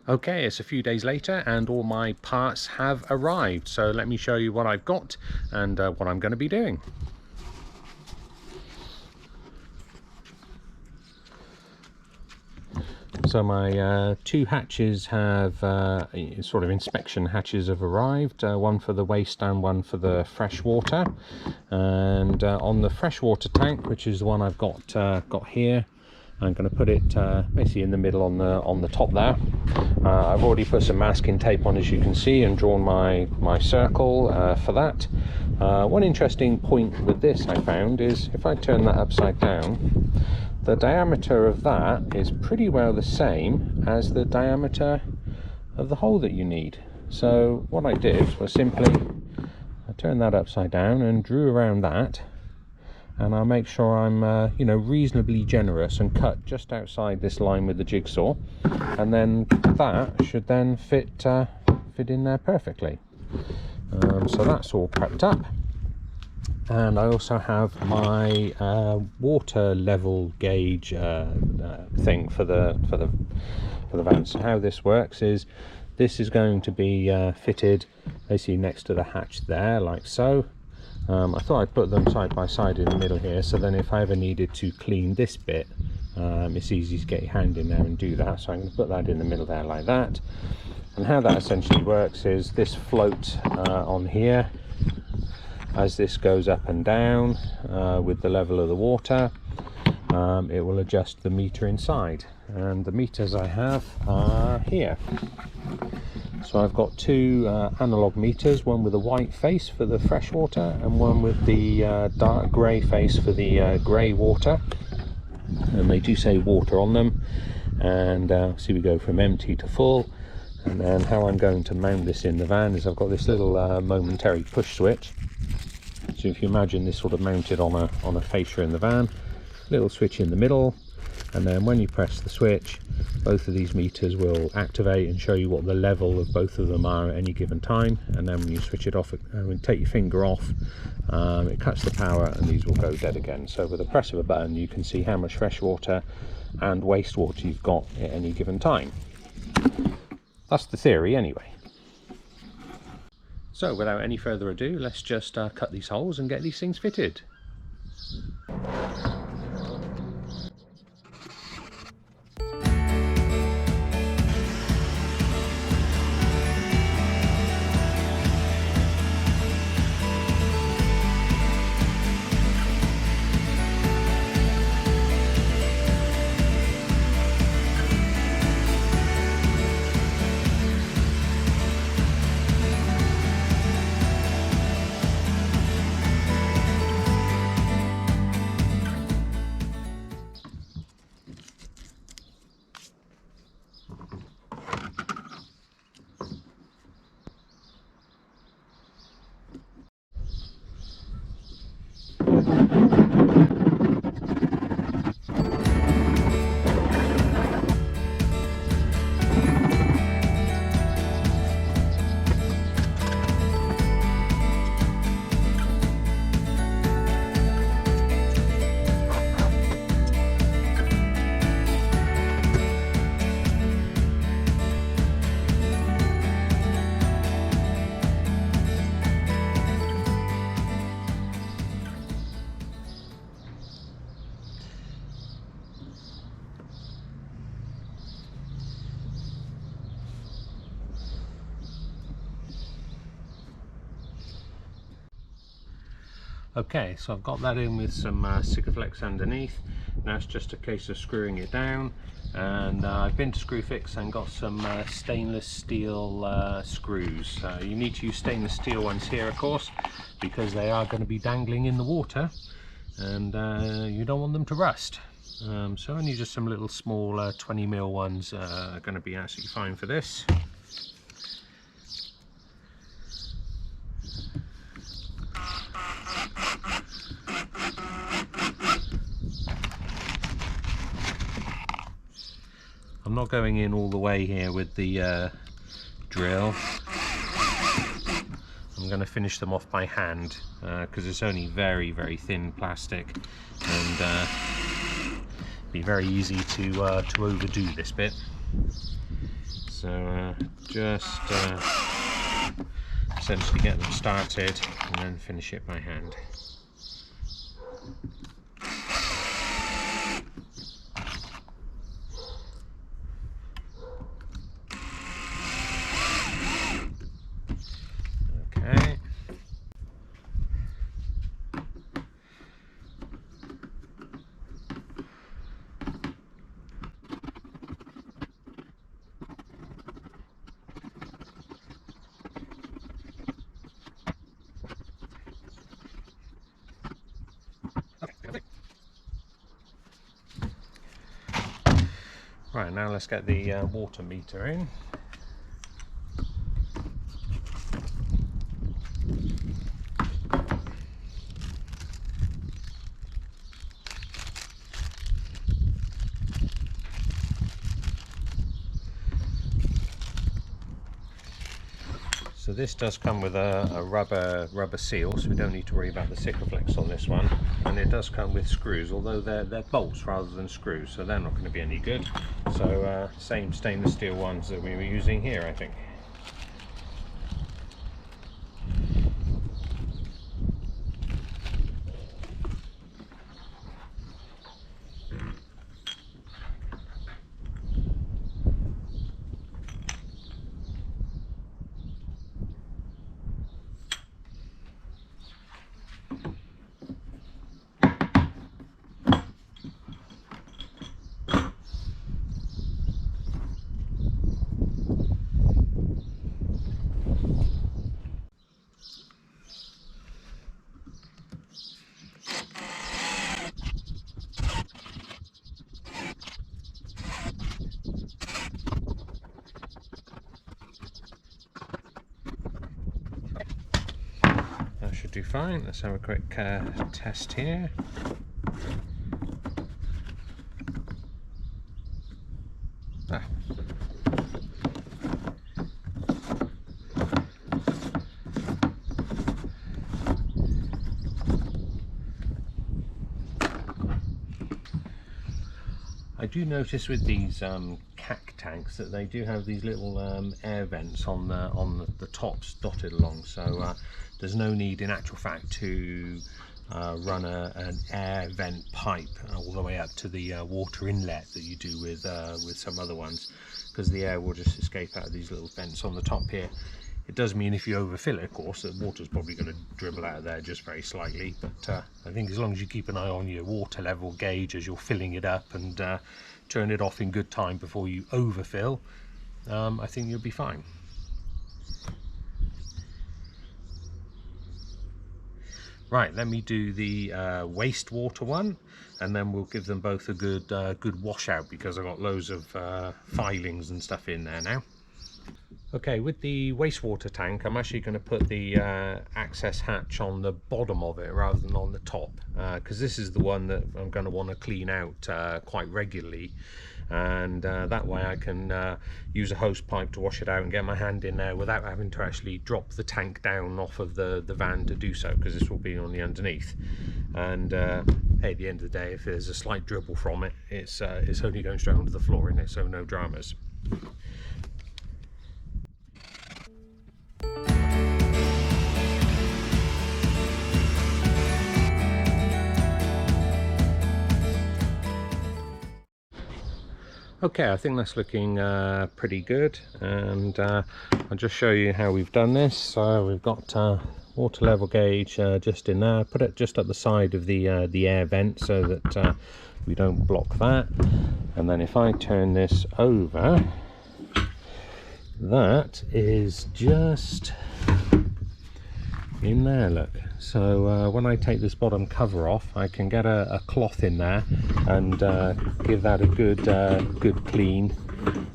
Okay, it's a few days later and all my parts have arrived. So let me show you what I've got and what I'm going to be doing. So my two hatches have, sort of inspection hatches have arrived, one for the waste and one for the fresh water. And on the freshwater tank, which is the one I've got here, I'm going to put it basically in the middle on the top there. I've already put some masking tape on, as you can see, and drawn my circle for that. One interesting point with this I found is if I turn that upside down, the diameter of that is pretty well the same as the diameter of the hole that you need. So what I did was simply I turned that upside down and drew around that, and I'll make sure I'm reasonably generous and cut just outside this line with the jigsaw, and then that should then fit in there perfectly. So that's all prepped up. And I also have my water level gauge thing for the van. So how this works is this is going to be fitted basically next to the hatch there, like so. I thought I'd put them side by side in the middle here, so then if I ever needed to clean this bit, it's easy to get your hand in there and do that. So I'm going to put that in the middle there like that. And how that essentially works is this float on here, as this goes up and down with the level of the water, it will adjust the meter inside. And the meters I have are here. So I've got two analog meters, one with a white face for the fresh water and one with the dark grey face for the grey water. And they do say water on them. And see, we go from empty to full. And then how I'm going to mount this in the van is I've got this little momentary push switch. So if you imagine this sort of mounted on a fascia in the van, little switch in the middle, and then when you press the switch, both of these meters will activate and show you what the level of both of them are at any given time. And then when you switch it off, when you take your finger off, it cuts the power and these will go dead again. So with the press of a button you can see how much fresh water and wastewater you've got at any given time. That's the theory anyway. So without any further ado, let's just cut these holes and get these things fitted. Okay, so I've got that in with some Sikaflex underneath. Now it's just a case of screwing it down, and I've been to Screwfix and got some stainless steel screws. You need to use stainless steel ones here, of course, because they are going to be dangling in the water and you don't want them to rust. So only just some little small 20mm ones are going to be absolutely fine for this. I'm not going in all the way here with the drill. I'm going to finish them off by hand because it's only very thin plastic, and be very easy to overdo this bit. So So just essentially get them started and then finish it by hand. Okay. Right, now let's get the water meter in. So this does come with a rubber seal, so we don't need to worry about the Sikaflex on this one. And it does come with screws, although they're bolts rather than screws, so they're not going to be any good. So same stainless steel ones that we were using here, I think. Should do fine. Let's have a quick test here. I do notice with these CAC tanks that they do have these little air vents on the tops dotted along, so there's no need in actual fact to run an air vent pipe all the way up to the water inlet that you do with some other ones, because the air will just escape out of these little vents on the top here. It does mean if you overfill it, of course, the water's probably going to dribble out of there just very slightly, but I think as long as you keep an eye on your water level gauge as you're filling it up and turn it off in good time before you overfill, I think you'll be fine. Right, let me do the wastewater one, and then we'll give them both a good wash out, because I've got loads of filings and stuff in there now. Okay, with the wastewater tank, I'm actually going to put the access hatch on the bottom of it rather than on the top, because this is the one that I'm going to want to clean out quite regularly, and that way I can use a hose pipe to wash it out and get my hand in there without having to actually drop the tank down off of the van to do so, because this will be on the underneath. And hey, at the end of the day, if there's a slight dribble from it, it's only going straight onto the floor in it, so no dramas. Okay, I think that's looking pretty good, and I'll just show you how we've done this. So we've got water level gauge just in there, put it just at the side of the air vent so that we don't block that. And then if I turn this over, that is just in there, look. So when I take this bottom cover off, I can get a cloth in there and give that a good clean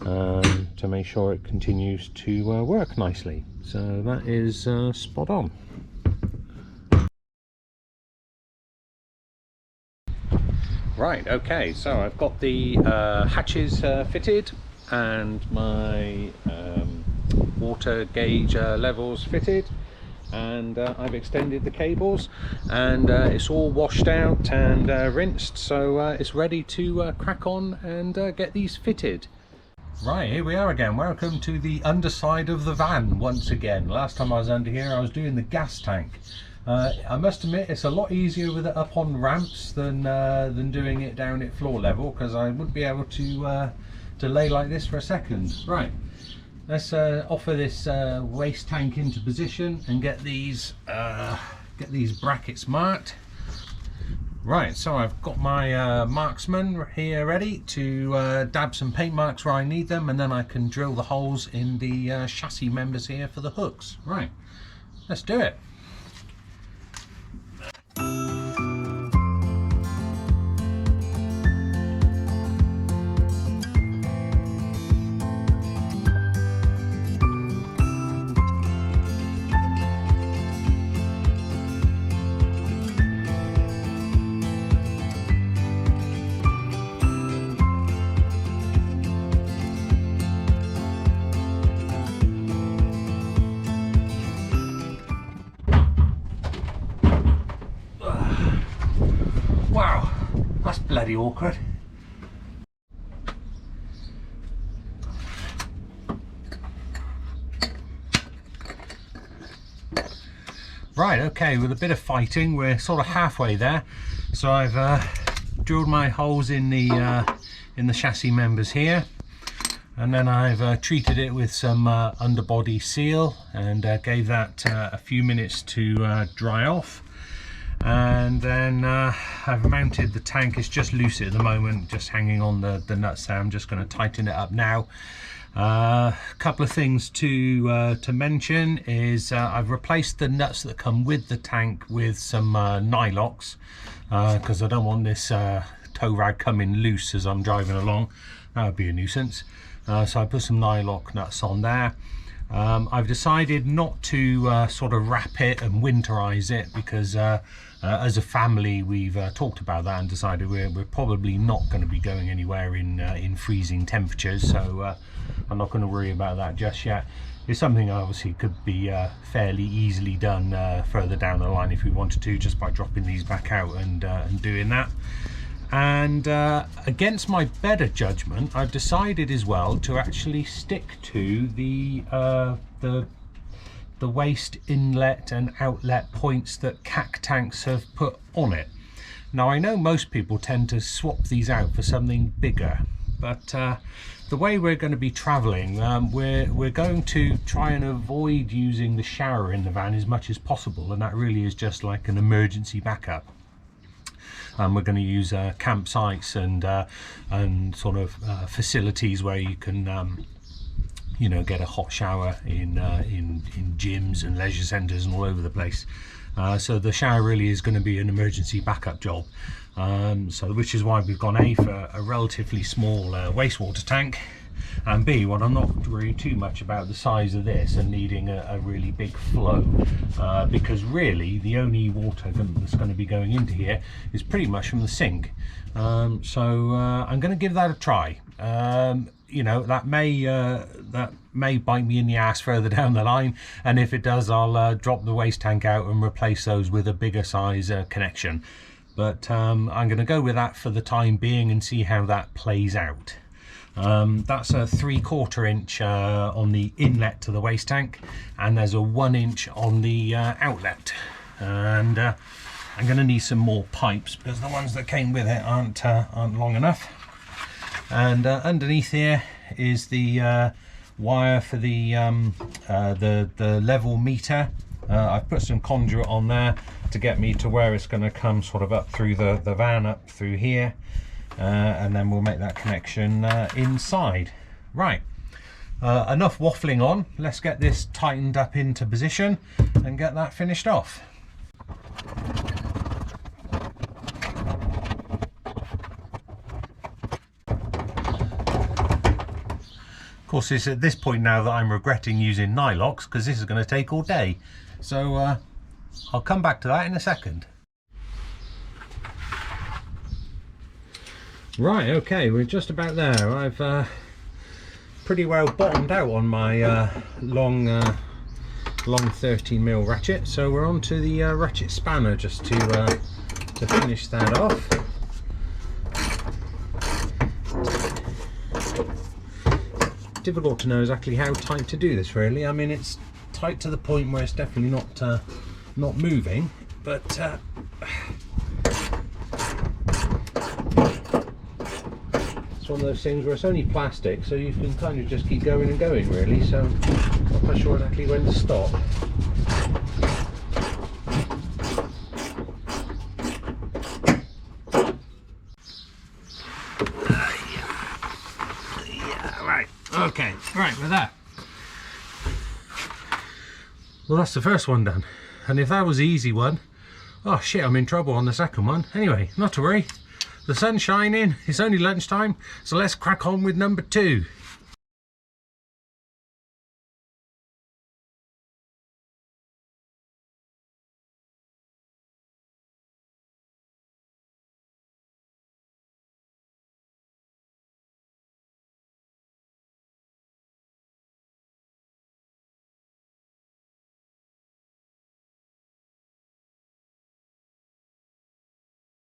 to make sure it continues to work nicely. So that is spot on. Right, okay, so I've got the hatches fitted and my water gauge levels fitted, and I've extended the cables, and it's all washed out and rinsed, so it's ready to crack on and get these fitted. Right, here we are again. Welcome to the underside of the van once again. Last time I was under here I was doing the gas tank. I must admit it's a lot easier with it up on ramps than doing it down at floor level, because I wouldn't be able to lay like this for a second. Right, let's offer this waste tank into position and get these brackets marked. Right, so I've got my marksman here ready to dab some paint marks where I need them, and then I can drill the holes in the chassis members here for the hooks. Right, let's do it. Wow, that's bloody awkward. Right, okay, with a bit of fighting we're sort of halfway there. So I've drilled my holes in the chassis members here, and then I've treated it with some underbody seal and gave that a few minutes to dry off. And then I've mounted the tank. It's just loose at the moment, just hanging on the nuts there. I'm just going to tighten it up now. A couple of things to mention is I've replaced the nuts that come with the tank with some nylocks, because I don't want this tow rag coming loose as I'm driving along. That would be a nuisance. So I put some nylock nuts on there. I've decided not to sort of wrap it and winterize it, because as a family we've talked about that and decided we're probably not going to be going anywhere in freezing temperatures, so I'm not going to worry about that just yet. It's something obviously could be fairly easily done further down the line if we wanted to, just by dropping these back out and doing that. And against my better judgment, I've decided as well to actually stick to the waste inlet and outlet points that CAC tanks have put on it. Now I know most people tend to swap these out for something bigger, but the way we're going to be traveling, we're going to try and avoid using the shower in the van as much as possible, and that really is just like an emergency backup. We're going to use campsites and sort of facilities where you can you know, get a hot shower in gyms and leisure centres and all over the place. So the shower really is going to be an emergency backup job. So which is why we've gone A for a relatively small wastewater tank, and B, well, I'm not worried too much about the size of this and needing a really big flow, because really the only water that's going to be going into here is pretty much from the sink. So I'm going to give that a try. You know, that may bite me in the ass further down the line, and if it does, I'll drop the waste tank out and replace those with a bigger size connection. But I'm going to go with that for the time being and see how that plays out. That's a 3/4 inch on the inlet to the waste tank, and there's a 1 inch on the outlet. And I'm going to need some more pipes because the ones that came with it aren't long enough. And underneath here is the wire for the level meter. I've put some conduit on there to get me to where it's going to come sort of up through the van, up through here, and then we'll make that connection inside. Right, enough waffling on. Let's get this tightened up into position and get that finished off. Of course, it's at this point now that I'm regretting using nylocks, because this is going to take all day. So I'll come back to that in a second. Right, okay, we're just about there. I've pretty well bottomed out on my long 13mm ratchet, so we're on to the ratchet spanner just to finish that off. difficult to know exactly how tight to do this, really. I mean, it's tight to the point where it's definitely not moving, but it's one of those things where it's only plastic, so you can kind of just keep going and going, really. So I'm not quite sure exactly when to stop. Okay, right, with that. Well, that's the first one done. And if that was the easy one, oh shit, I'm in trouble on the second one. Anyway, not to worry. The sun's shining, it's only lunchtime, so let's crack on with number 2.